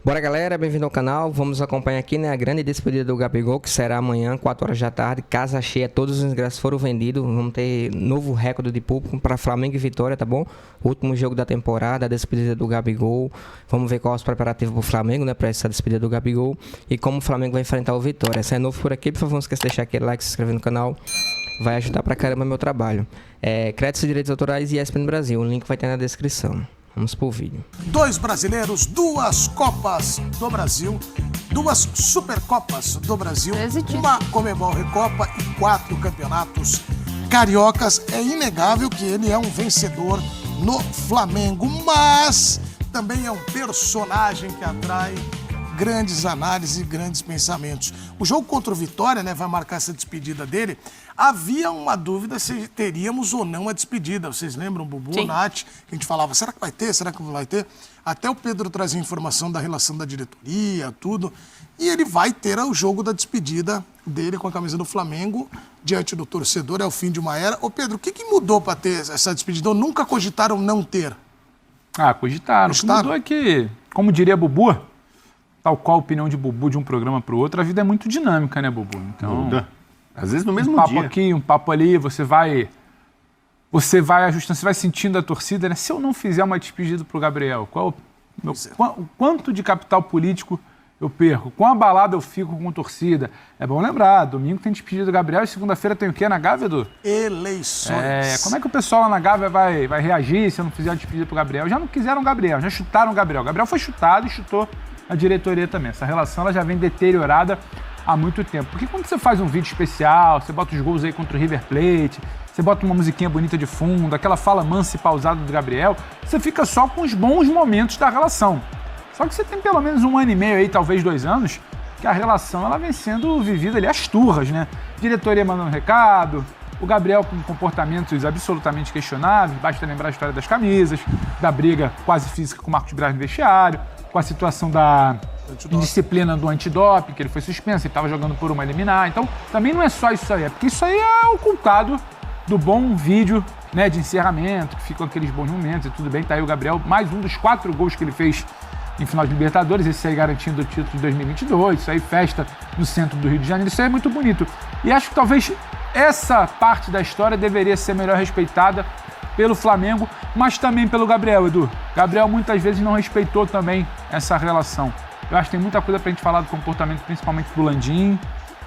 Bora, galera, bem-vindo ao canal. Vamos acompanhar aqui, né, a grande despedida do Gabigol, que será amanhã, 4 horas da tarde, casa cheia, todos os ingressos foram vendidos. Vamos ter novo recorde de público para Flamengo e Vitória, tá bom? Último jogo da temporada, a despedida do Gabigol. Vamos ver qual é os preparativos pro Flamengo, né, para essa despedida do Gabigol e como o Flamengo vai enfrentar o Vitória. Se é novo por aqui, por favor, não esqueça de deixar aquele like, se inscrever no canal. Vai ajudar pra caramba meu trabalho. Créditos e direitos autorais e ESPN Brasil, o link vai ter na descrição. Vamos pro vídeo. 2 brasileiros, 2 Copas do Brasil, 2 Supercopas do Brasil, uma Conmebol Recopa e 4 campeonatos cariocas. É inegável que ele é um vencedor no Flamengo, mas também é um personagem que atrai grandes análises e grandes pensamentos. O jogo contra o Vitória, né, vai marcar essa despedida dele. Havia uma dúvida se teríamos ou não a despedida. Vocês lembram, Bubu, Nath, que a gente falava, será que vai ter, será que não vai ter? Até o Pedro trazia informação da relação da diretoria, tudo. E ele vai ter o jogo da despedida dele com a camisa do Flamengo diante do torcedor. É o fim de uma era. Ô Pedro, o que mudou para ter essa despedida? Ou nunca cogitaram não ter? Cogitaram. O que mudou é que, como diria Bubu, tal qual a opinião de Bubu de um programa para o outro, a vida é muito dinâmica, né, Bubu? Então, às vezes no mesmo dia. Um papo dia. aqui, um papo ali, você vai ajustando, você vai sentindo a torcida, né? Se eu não fizer uma despedida pro Gabriel, o quanto de capital político eu perco? Quão abalado eu fico com a torcida? É bom lembrar, domingo tem despedida do Gabriel e segunda-feira tem o quê na Gávea, Edu? Eleições. Como é que o pessoal lá na Gávea vai reagir se eu não fizer a despedida pro Gabriel? Já não quiseram o Gabriel, já chutaram o Gabriel. O Gabriel foi chutado e chutou a diretoria também. Essa relação ela já vem deteriorada há muito tempo. Porque quando você faz um vídeo especial, você bota os gols aí contra o River Plate, você bota uma musiquinha bonita de fundo, aquela fala mansa e pausada do Gabriel, você fica só com os bons momentos da relação. Só que você tem pelo menos 1 ano e meio aí, talvez 2 anos, que a relação ela vem sendo vivida ali às turras, né? Diretoria mandando recado, o Gabriel com comportamentos absolutamente questionáveis, basta lembrar a história das camisas, da briga quase física com o Marcos Braz no vestiário, com a situação da indisciplina do antidoping, que ele foi suspenso, ele estava jogando por uma liminar. Então, também não é só isso aí, é porque isso aí é o culpado do bom vídeo, né, de encerramento, que ficam aqueles bons momentos e tudo bem. Tá aí o Gabriel, mais um dos 4 gols que ele fez em final de Libertadores, esse aí garantindo o título de 2022, isso aí festa no centro do Rio de Janeiro, isso aí é muito bonito. E acho que talvez essa parte da história deveria ser melhor respeitada pelo Flamengo, mas também pelo Gabriel, Edu. Gabriel muitas vezes não respeitou também essa relação. Eu acho que tem muita coisa pra gente falar do comportamento, principalmente do Landim,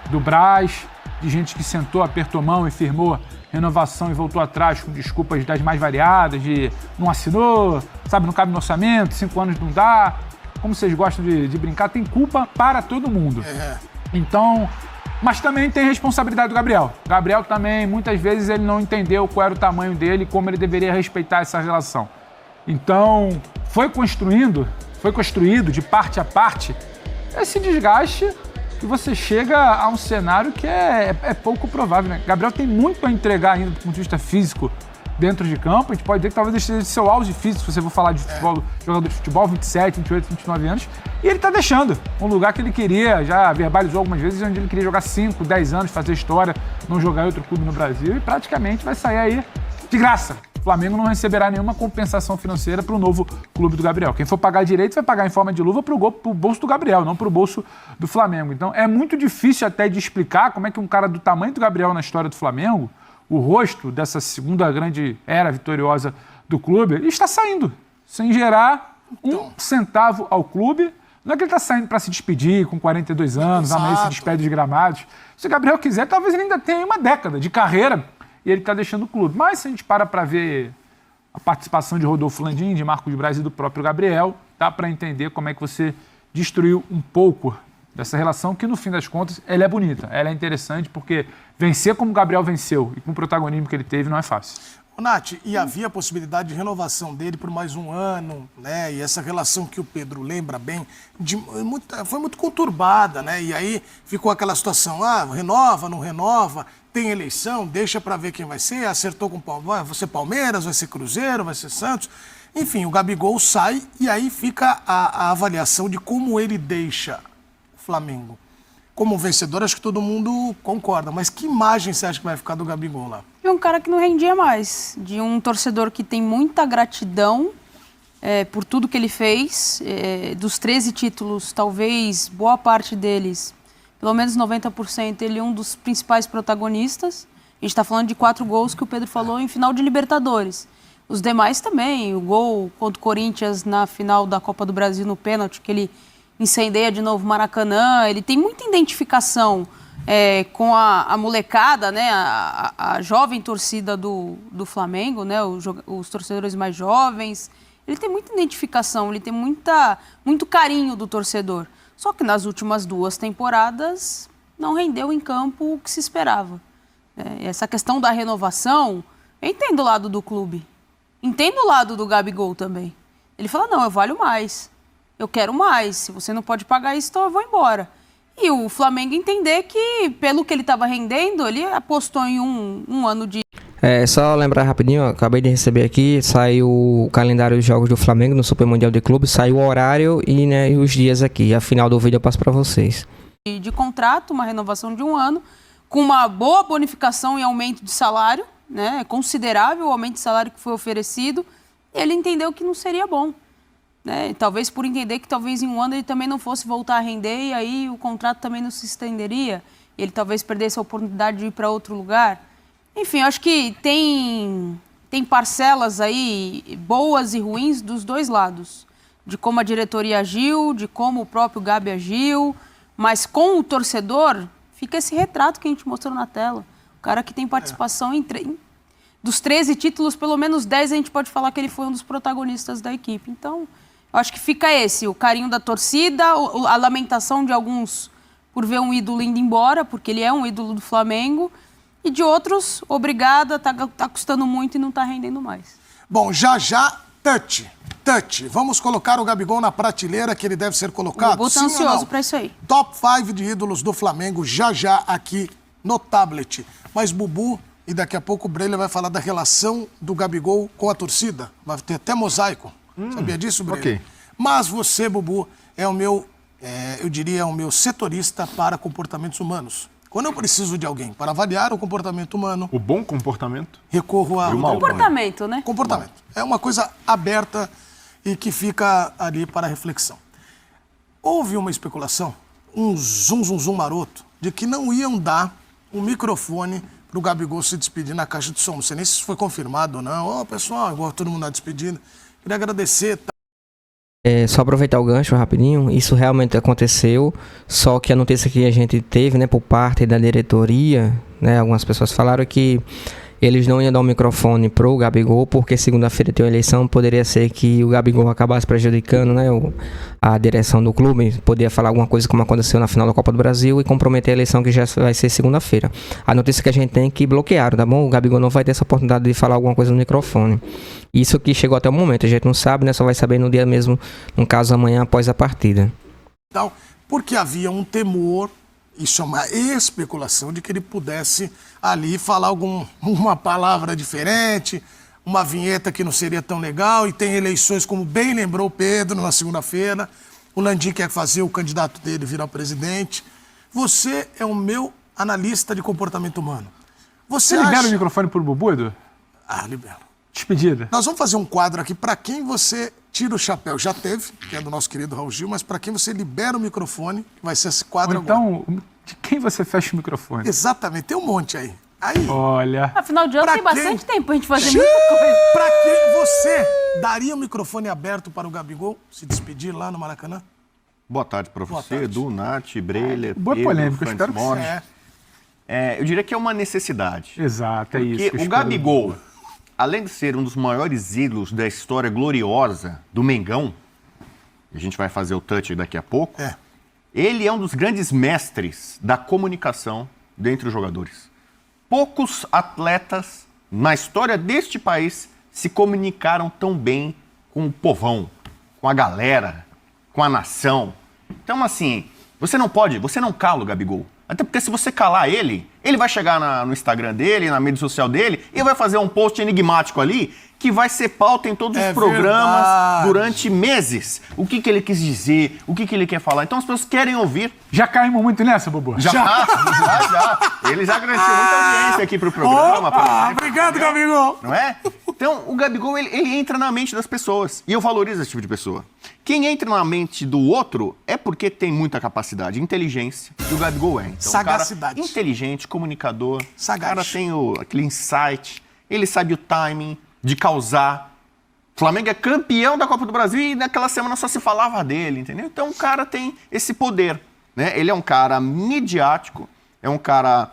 do Braz, de gente que sentou, apertou mão e firmou renovação e voltou atrás com desculpas das mais variadas, de não assinou, sabe, não cabe no orçamento, 5 anos não dá. Como vocês gostam de brincar, tem culpa para todo mundo. Então, mas também tem responsabilidade do Gabriel. Gabriel também, muitas vezes, ele não entendeu qual era o tamanho dele e como ele deveria respeitar essa relação. Então, foi construído de parte a parte esse desgaste que você chega a um cenário que é pouco provável, né? Gabriel tem muito a entregar ainda do ponto de vista físico dentro de campo. A gente pode dizer que talvez esteja de seu auge físico, se você for falar de futebol, jogador de futebol, 27, 28, 29 anos. E ele tá deixando um lugar que ele queria, já verbalizou algumas vezes, onde ele queria jogar 5, 10 anos, fazer história, não jogar em outro clube no Brasil e praticamente vai sair aí de graça. O Flamengo não receberá nenhuma compensação financeira para o novo clube do Gabriel. Quem for pagar direito vai pagar em forma de luva para o bolso do Gabriel, não para o bolso do Flamengo. Então é muito difícil até de explicar como é que um cara do tamanho do Gabriel na história do Flamengo, o rosto dessa segunda grande era vitoriosa do clube, ele está saindo sem gerar um centavo ao clube. Não é que ele está saindo para se despedir com 42 anos, amanhã se despede dos gramados. Se o Gabriel quiser, talvez ele ainda tenha uma década de carreira e ele está deixando o clube. Mas se a gente para ver a participação de Rodolfo Landim, de Marcos Braz e do próprio Gabriel, dá para entender como é que você destruiu um pouco dessa relação que, no fim das contas, ela é bonita, ela é interessante, porque vencer como o Gabriel venceu e com o protagonismo que ele teve não é fácil. Nath, e havia a possibilidade de renovação dele por mais 1 ano, né? E essa relação que o Pedro lembra bem, foi muito conturbada, né? E aí ficou aquela situação, renova, não renova, tem eleição, deixa para ver quem vai ser, acertou com vai ser Palmeiras, vai ser Cruzeiro, vai ser Santos. Enfim, o Gabigol sai e aí fica a avaliação de como ele deixa o Flamengo. Como vencedor, acho que todo mundo concorda, mas que imagem você acha que vai ficar do Gabigol lá? É um cara que não rendia mais, de um torcedor que tem muita gratidão por tudo que ele fez. Dos 13 títulos, talvez boa parte deles, pelo menos 90%, ele é um dos principais protagonistas. A gente está falando de 4 gols que o Pedro falou em final de Libertadores. Os demais também, o gol contra o Corinthians na final da Copa do Brasil no pênalti, que ele incendeia de novo o Maracanã. Ele tem muita identificação com a molecada, né? A jovem torcida do Flamengo, né? Os torcedores mais jovens. Ele tem muita identificação, ele tem muito carinho do torcedor. Só que nas últimas 2 temporadas não rendeu em campo o que se esperava. Essa questão da renovação, eu entendo o lado do clube. Entendo o lado do Gabigol também. Ele fala, não, eu valho mais. Eu quero mais. Se você não pode pagar isso, então eu vou embora. E o Flamengo entender que, pelo que ele estava rendendo, ele apostou em um ano de... Só lembrar rapidinho, acabei de receber aqui, saiu o calendário dos jogos do Flamengo no Super Mundial de Clubes, saiu o horário e os dias aqui. A final do vídeo eu passo para vocês. De contrato, uma renovação de 1 ano, com uma boa bonificação e aumento de salário, né? Considerável o aumento de salário que foi oferecido, e ele entendeu que não seria bom. Né? Talvez por entender que talvez em 1 ano ele também não fosse voltar a render, e aí o contrato também não se estenderia, ele talvez perdesse a oportunidade de ir para outro lugar. Enfim, eu acho que tem parcelas aí boas e ruins dos 2 lados. De como a diretoria agiu, de como o próprio Gabi agiu, mas com o torcedor fica esse retrato que a gente mostrou na tela. O cara que tem participação dos 13 títulos, pelo menos 10 a gente pode falar que ele foi um dos protagonistas da equipe. Então, eu acho que fica o carinho da torcida, a lamentação de alguns por ver um ídolo indo embora, porque ele é um ídolo do Flamengo, e de outros, obrigada, tá custando muito e não tá rendendo mais. Bom, já, touch. Vamos colocar o Gabigol na prateleira que ele deve ser colocado? O Bubu tá ansioso para isso aí. Top 5 de ídolos do Flamengo, já aqui no tablet. Mas Bubu, e daqui a pouco o Breila vai falar da relação do Gabigol com a torcida. Vai ter até mosaico. Sabia disso, Breila? Ok. Mas você, Bubu, é o meu, eu diria, o meu setorista para comportamentos humanos. Quando eu preciso de alguém para avaliar o comportamento humano... O bom comportamento? Recorro a... Comportamento, né? Comportamento. É uma coisa aberta e que fica ali para reflexão. Houve uma especulação, um zum maroto, de que não iam dar um microfone para o Gabigol se despedir na caixa de som. Não sei nem se isso foi confirmado ou não. Pessoal, igual todo mundo na despedida. Queria agradecer... Só aproveitar o gancho rapidinho, isso realmente aconteceu, só que a notícia que a gente teve, né, por parte da diretoria, né, algumas pessoas falaram que eles não iam dar o microfone pro Gabigol, porque segunda-feira tem uma eleição, poderia ser que o Gabigol acabasse prejudicando, né, a direção do clube, poderia falar alguma coisa como aconteceu na final da Copa do Brasil e comprometer a eleição que já vai ser segunda-feira. A notícia que a gente tem é que bloquearam, tá bom? O Gabigol não vai ter essa oportunidade de falar alguma coisa no microfone. Isso que chegou até o momento, a gente não sabe, né, só vai saber no dia mesmo, no caso amanhã após a partida. Então, porque havia um temor, isso é uma especulação, de que ele pudesse ali falar uma palavra diferente, uma vinheta que não seria tão legal, e tem eleições, como bem lembrou o Pedro, na segunda-feira. O Landim quer fazer o candidato dele virar presidente. Você é o meu analista de comportamento humano. Você libera o microfone pro Bubu, Edu? Libero. Despedida. Nós vamos fazer um quadro aqui para quem você tira o chapéu. Já teve, que é do nosso querido Raul Gil, mas para quem você libera o microfone, vai ser esse quadro agora. Então, de quem você fecha o microfone? Exatamente, tem um monte aí. Olha. Afinal de ano tem bastante tempo pra gente fazer muita coisa. Pra quem você daria o microfone aberto para o Gabigol se despedir lá no Maracanã? Boa tarde para você, Edu, Nath, Breiler, boa Pedro, polêmica, eu espero que Morte. Eu diria que é uma necessidade. Exato, é isso. Porque o Gabigol, além de ser um dos maiores ídolos da história gloriosa do Mengão, a gente vai fazer o touch daqui a pouco, ele é um dos grandes mestres da comunicação dentre os jogadores. Poucos atletas na história deste país se comunicaram tão bem com o povão, com a galera, com a nação. Então, assim, você não cala o Gabigol. Até porque se você calar ele vai chegar no Instagram dele, na mídia social dele, e vai fazer um post enigmático ali, que vai ser pauta em todos os programas durante meses. O que ele quis dizer, o que ele quer falar. Então as pessoas querem ouvir. Já caímos muito nessa, Bubu? Já. Ele já agradeceu muita audiência aqui pro programa. Obrigado, Gabigol. Não é? Então, o Gabigol, ele entra na mente das pessoas. E eu valorizo esse tipo de pessoa. Quem entra na mente do outro é porque tem muita capacidade, inteligência. E o Gabigol é. Então, sagacidade. Cara inteligente, comunicador. Sagaz. O cara tem aquele insight. Ele sabe o timing de causar. O Flamengo é campeão da Copa do Brasil e naquela semana só se falava dele, entendeu? Então, o cara tem esse poder, né? Ele é um cara midiático, é um cara...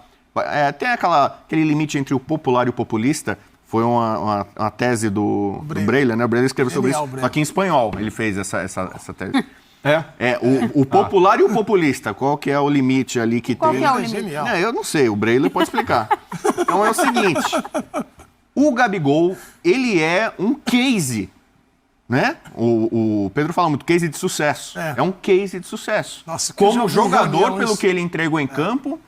tem aquele limite entre o popular e o populista. Foi uma tese do Breila, né? O Breila escreveu sobre isso aqui em espanhol. Ele fez essa tese. O popular e o populista. Qual que é o limite ali que Qual tem? Que é o limite? Eu não sei. O Breila pode explicar. Então é o seguinte. O Gabigol, ele é um case, né? O Pedro fala muito, case de sucesso. É um case de sucesso. Nossa, como jogador, pelo que ele entregou em campo,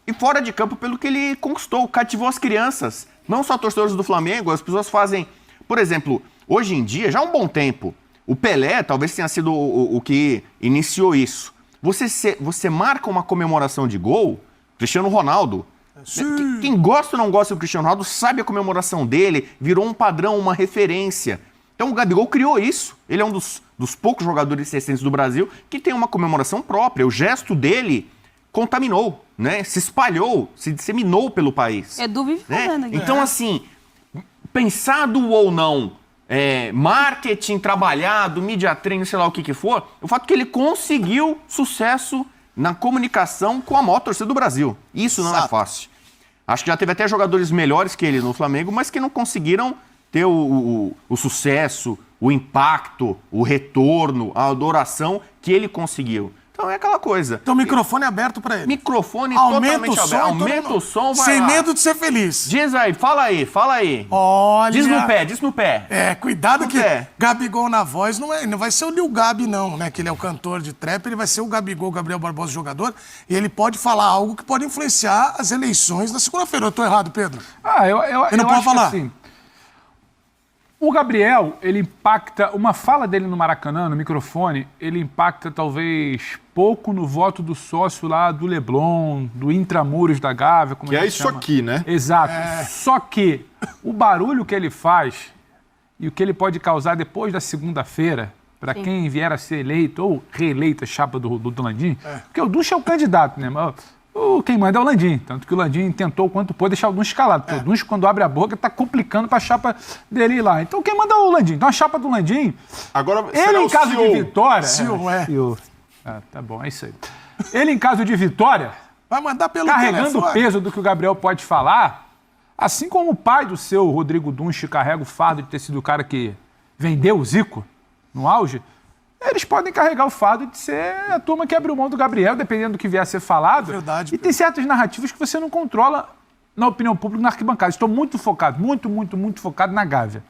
e fora de campo, pelo que ele conquistou, cativou as crianças. Não só torcedores do Flamengo, as pessoas fazem... Por exemplo, hoje em dia, já há um bom tempo, o Pelé talvez tenha sido o que iniciou isso. Você marca uma comemoração de gol, Cristiano Ronaldo. Quem gosta ou não gosta do Cristiano Ronaldo sabe a comemoração dele, virou um padrão, uma referência. Então o Gabigol criou isso. Ele é um dos poucos jogadores recentes do Brasil que tem uma comemoração própria. O gesto dele contaminou, né? Se espalhou, se disseminou pelo país. Edu vive fazendo aqui. Então, assim, pensado ou não, marketing trabalhado, media training, sei lá o que for, o fato é que ele conseguiu sucesso na comunicação com a maior torcida do Brasil. Isso não é fácil. Acho que já teve até jogadores melhores que ele no Flamengo, mas que não conseguiram ter o sucesso, o impacto, o retorno, a adoração que ele conseguiu. Então é aquela coisa. Então o microfone é aberto pra ele. Microfone totalmente aberto. Aumenta o som, vai sem lá. medo de ser feliz. Diz aí, fala aí. Olha. Diz no pé. Cuidado que pé. Gabigol na voz não vai ser o Lil Gabi não, né? Que ele é o cantor de trap, ele vai ser o Gabigol, Gabriel Barbosa, jogador, e ele pode falar algo que pode influenciar as eleições da segunda-feira. Eu tô errado, Pedro? Eu não pode acho falar. Que, assim, o Gabriel, ele impacta, uma fala dele no Maracanã, no microfone, ele impacta talvez pouco no voto do sócio lá do Leblon, do Intramuros da Gávea, como que a gente é isso chama. Aqui, né? Exato. Só que o barulho que ele faz e o que ele pode causar depois da segunda-feira, para quem vier a ser eleito ou reeleito a chapa do Landim, porque o Dunche é o candidato, né? Mas quem manda é o Landim. Tanto que o Landim tentou o quanto pôde deixar o Dunche escalado. Porque o Dunche, quando abre a boca, está complicando para a chapa dele ir lá. Então quem manda é o Landim. Então a chapa do Landim... Agora, ele em caso de vitória... CEO. Tá bom, é isso aí. Ele em caso de vitória... Vai mandar pelo carregando telefone. o peso do que o Gabriel pode falar, assim como o pai do seu Rodrigo Dunche carrega o fardo de ter sido o cara que vendeu o Zico no auge... Eles podem carregar o fardo de ser a turma que abriu mão do Gabriel, dependendo do que vier a ser falado. Verdade, e tem certas narrativas que você não controla na opinião pública, na arquibancada. Estou muito focado, muito focado na Gávea.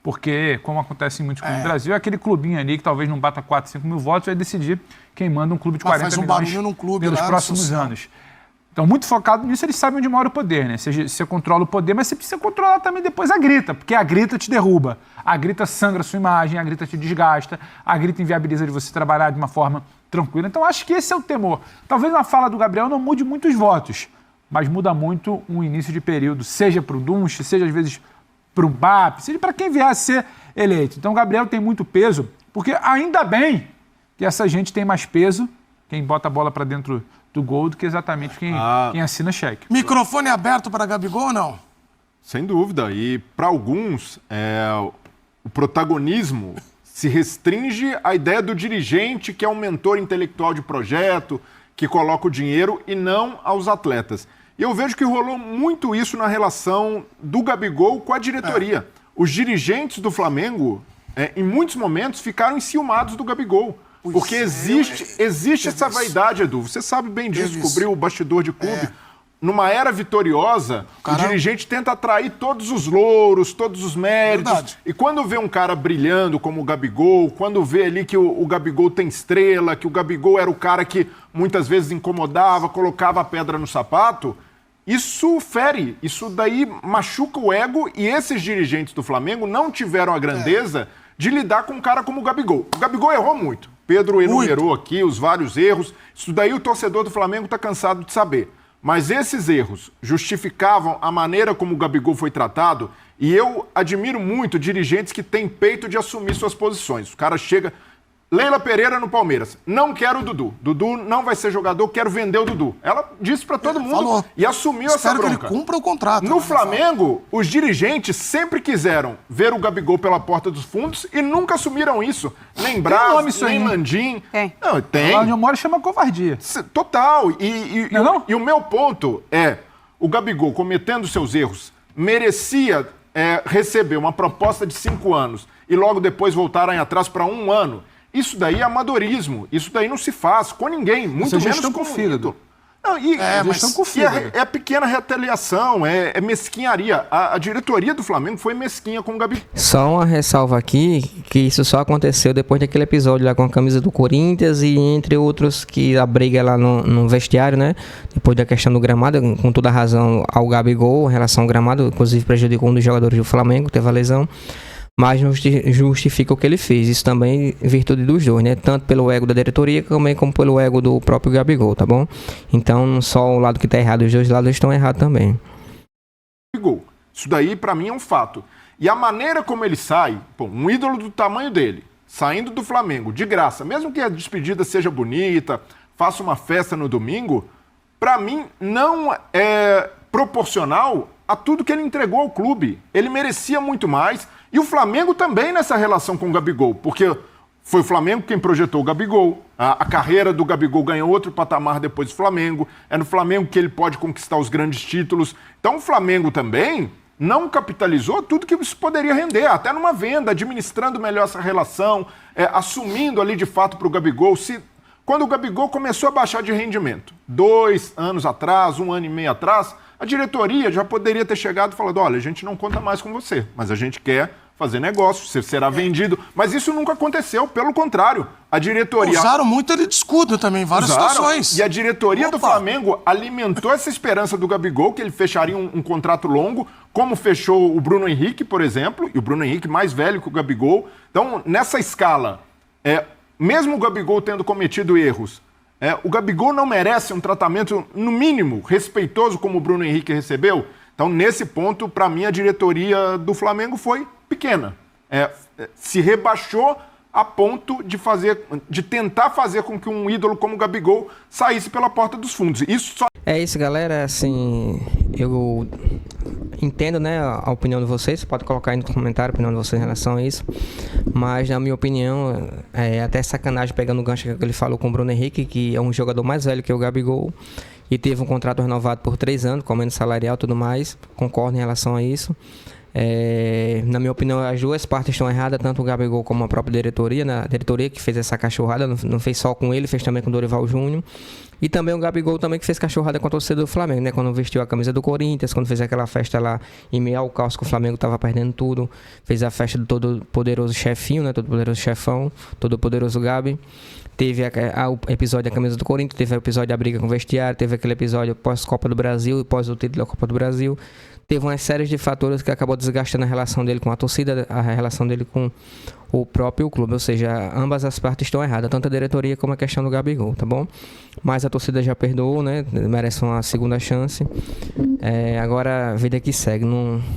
Porque, como acontece em muitos clubes do Brasil, é aquele clubinho ali que talvez não bata 4, 5 mil votos vai decidir quem manda um clube de 40 milhões num clube pelos lá, próximos anos. Então, muito focado nisso, eles sabem onde mora o poder, né? Você controla o poder, mas você precisa controlar também depois a grita, porque a grita te derruba, a grita sangra a sua imagem, a grita te desgasta, a grita inviabiliza de você trabalhar de uma forma tranquila. Então, acho que esse é o temor. Talvez na fala do Gabriel não mude muitos votos, mas muda muito um início de período, seja para o Dunche, seja às vezes para o BAP, seja para quem vier a ser eleito. Então, o Gabriel tem muito peso, porque ainda bem que essa gente tem mais peso, quem bota a bola para dentro do gol do que exatamente quem assina cheque. Microfone aberto para Gabigol ou não? Sem dúvida. E para alguns, o protagonismo se restringe à ideia do dirigente, que é um mentor intelectual de projeto, que coloca o dinheiro, e não aos atletas. E eu vejo que rolou muito isso na relação do Gabigol com a diretoria. Os dirigentes do Flamengo, em muitos momentos, ficaram enciumados do Gabigol. Porque existe essa vaidade, Edu. Você sabe bem disso, cobriu o bastidor de clube. Numa era vitoriosa, o dirigente tenta atrair todos os louros, todos os méritos. Verdade. E quando vê um cara brilhando como o Gabigol, quando vê ali que o Gabigol tem estrela, que o Gabigol era o cara que muitas vezes incomodava, colocava a pedra no sapato, isso fere, isso daí machuca o ego, e esses dirigentes do Flamengo não tiveram a grandeza de lidar com um cara como o Gabigol. O Gabigol errou muito. Pedro enumerou aqui os vários erros. Isso daí o torcedor do Flamengo está cansado de saber. Mas esses erros justificavam a maneira como o Gabigol foi tratado, e eu admiro muito dirigentes que têm peito de assumir suas posições. O cara chega... Leila Pereira no Palmeiras. Não quero o Dudu. Dudu não vai ser jogador, quero vender o Dudu. Ela disse pra todo mundo falou. E assumiu essa bronca. Espero que ele cumpra o contrato. No Flamengo, os dirigentes sempre quiseram ver o Gabigol pela porta dos fundos e nunca assumiram isso. Nem Braz, nem Landim. Não, tem. Lá onde eu moro chama covardia. Total. E o meu ponto é, o Gabigol, cometendo seus erros, merecia receber uma proposta de 5 anos e logo depois voltarem atrás para 1 ano. Isso daí é amadorismo. Isso daí não se faz com ninguém, muito menos com o fígado. É pequena retaliação, é mesquinharia. A diretoria do Flamengo foi mesquinha com o Gabigol. Só uma ressalva aqui, que isso só aconteceu depois daquele episódio lá com a camisa do Corinthians e entre outros, que a briga lá no vestiário, né? Depois da questão do gramado, com toda a razão ao Gabigol, em relação ao gramado, inclusive prejudicou um dos jogadores do Flamengo, teve a lesão. Mas não justifica o que ele fez. Isso também em virtude dos dois, né? Tanto pelo ego da diretoria, também como pelo ego do próprio Gabigol, tá bom? Então, não só o lado que tá errado, os dois lados estão errados também. Isso daí, pra mim, é um fato. E a maneira como ele sai, um ídolo do tamanho dele, saindo do Flamengo, de graça, mesmo que a despedida seja bonita, faça uma festa no domingo, pra mim, não é proporcional a tudo que ele entregou ao clube. Ele merecia muito mais. E o Flamengo também nessa relação com o Gabigol, porque foi o Flamengo quem projetou o Gabigol, a carreira do Gabigol ganhou outro patamar depois do Flamengo, é no Flamengo que ele pode conquistar os grandes títulos. Então o Flamengo também não capitalizou tudo que isso poderia render, até numa venda, administrando melhor essa relação, assumindo ali de fato para o Gabigol. Quando o Gabigol começou a baixar de rendimento, 2 anos atrás, 1 ano e meio atrás, a diretoria já poderia ter chegado e falado, olha, a gente não conta mais com você, mas a gente quer fazer negócio, você será vendido. Mas isso nunca aconteceu, pelo contrário. A diretoria... Usaram muito ele de escudo também, em várias situações. E a diretoria do Flamengo alimentou essa esperança do Gabigol, que ele fecharia um contrato longo, como fechou o Bruno Henrique, por exemplo, e o Bruno Henrique mais velho que o Gabigol. Então, nessa escala, mesmo o Gabigol tendo cometido erros, o Gabigol não merece um tratamento, no mínimo, respeitoso como o Bruno Henrique recebeu. Então, nesse ponto, para mim, a diretoria do Flamengo foi pequena. Se rebaixou a ponto de tentar fazer com que um ídolo como o Gabigol saísse pela porta dos fundos. Isso só... É isso, galera. Assim, eu entendo, né, a opinião de vocês. Você pode colocar aí no comentário a opinião de vocês em relação a isso. Mas, na minha opinião, é até sacanagem pegando o gancho que ele falou com o Bruno Henrique, que é um jogador mais velho que o Gabigol e teve um contrato renovado por 3 anos, com aumento salarial e tudo mais. Concordo em relação a isso. Na minha opinião, as duas partes estão erradas, tanto o Gabigol como a própria diretoria, né? A diretoria que fez essa cachorrada, não fez só com ele, fez também com o Dorival Júnior. E também o Gabigol também que fez cachorrada com a torcida do Flamengo, né? Quando vestiu a camisa do Corinthians, quando fez aquela festa lá em meio ao caos que o Flamengo estava perdendo tudo. Fez a festa do todo poderoso chefinho, né? Todo poderoso chefão, todo poderoso Gabi. Teve o episódio da camisa do Corinthians, teve o episódio da briga com o vestiário, teve aquele episódio pós-Copa do Brasil e pós o título da Copa do Brasil. Teve uma série de fatores que acabou desgastando a relação dele com a torcida, a relação dele com o próprio clube. Ou seja, ambas as partes estão erradas, tanto a diretoria como a questão do Gabigol, tá bom? Mas a torcida já perdoou, né? Merece uma segunda chance. Agora a vida que segue.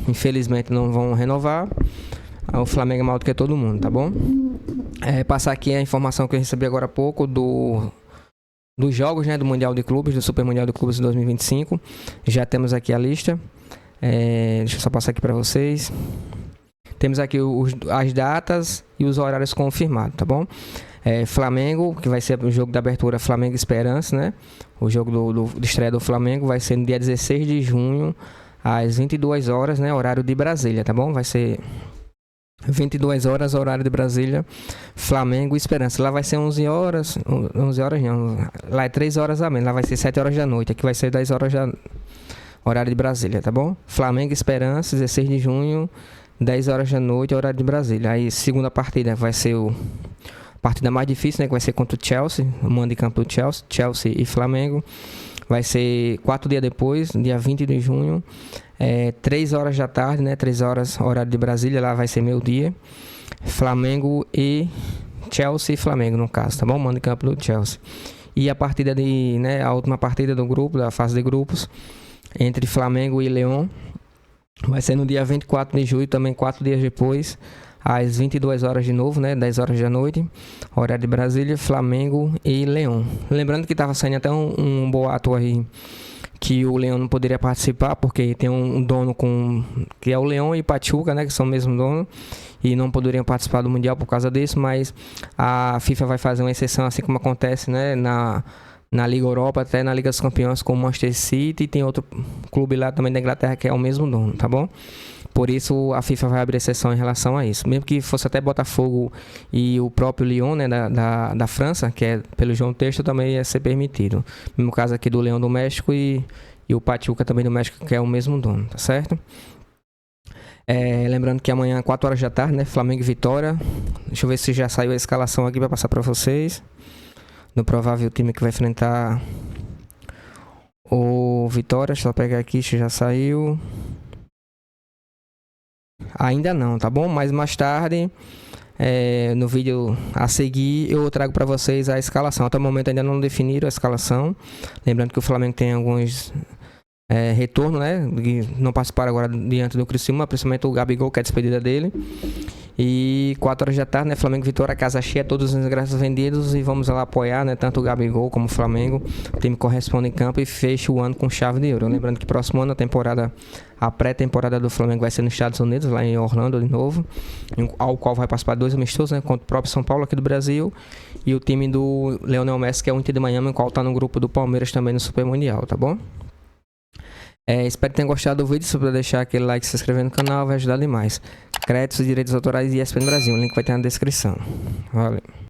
Infelizmente não vão renovar. O Flamengo é maior do que todo mundo, tá bom? Passar aqui a informação que eu recebi agora há pouco dos jogos, né, do Mundial de Clubes, do Super Mundial de Clubes de 2025. Já temos aqui a lista. Deixa eu só passar aqui para vocês. Temos aqui as datas e os horários confirmados, tá bom? Flamengo, que vai ser o jogo da abertura Flamengo e Esperança, né? O jogo de estreia do Flamengo vai ser no dia 16 de junho, às 22 horas, né? Horário de Brasília, tá bom? Vai ser 22 horas, horário de Brasília, Flamengo e Esperança. Lá vai ser 11 horas, 11 horas não, lá é 3 horas a menos, lá vai ser 7 horas da noite, aqui vai ser 10 horas da horário de Brasília, tá bom? Flamengo e Esperança, 16 de junho, 10 horas da noite, horário de Brasília. Aí, segunda partida vai ser a partida mais difícil, né? Que vai ser contra o Chelsea, o mando de campo do Chelsea e Flamengo. Vai ser 4 dias depois, dia 20 de junho, 3 horas da tarde, né? 3 horas, horário de Brasília, lá vai ser meio-dia. Flamengo e Chelsea e Flamengo, no caso, tá bom? Mando de campo do Chelsea. E a partida a última partida do grupo, da fase de grupos, entre Flamengo e Leão, vai ser no dia 24 de julho, também 4 dias depois, às 22 horas de novo, 10 horas da noite, horário de Brasília, Flamengo e Leão. Lembrando que estava saindo até um boato aí que o Leão não poderia participar, porque tem um dono que é o Leão e Pachuca, que são o mesmo dono, e não poderiam participar do Mundial por causa disso, mas a FIFA vai fazer uma exceção, assim como acontece na Liga Europa, até na Liga dos Campeões com o Manchester City, e tem outro clube lá também da Inglaterra que é o mesmo dono, tá bom? Por isso a FIFA vai abrir exceção em relação a isso. Mesmo que fosse até Botafogo e o próprio Lyon, da França, que é pelo João Texto, também ia ser permitido. Mesmo caso aqui do Leão do México e o Pachuca também do México, que é o mesmo dono, tá certo? Lembrando que amanhã, 4 horas da tarde, Flamengo e Vitória. Deixa eu ver se já saiu a escalação aqui para passar para vocês. No provável time que vai enfrentar o Vitória. Deixa eu pegar aqui se já saiu. Ainda não, tá bom? Mas mais tarde, no vídeo a seguir, eu trago para vocês a escalação. Até o momento ainda não definiram a escalação. Lembrando que o Flamengo tem alguns retornos, que não participaram agora diante do Criciúma, principalmente o Gabigol, que é a despedida dele. E 4 horas da tarde, Flamengo e Vitória, casa cheia, todos os ingressos vendidos, e vamos lá apoiar, tanto o Gabigol como o Flamengo. O time corresponde em campo e fecha o ano com chave de ouro. Lembrando que próximo ano a pré-temporada do Flamengo vai ser nos Estados Unidos, lá em Orlando de novo, ao qual vai participar 2 amistosos, contra o próprio São Paulo aqui do Brasil, e o time do Lionel Messi, que é o Inter de Miami, o qual está no grupo do Palmeiras também no Super Mundial, tá bom? Espero que tenham gostado do vídeo. Se puder deixar aquele like e se inscrever no canal, vai ajudar demais. Créditos e direitos autorais e ESPN Brasil, o link vai ter na descrição. Valeu.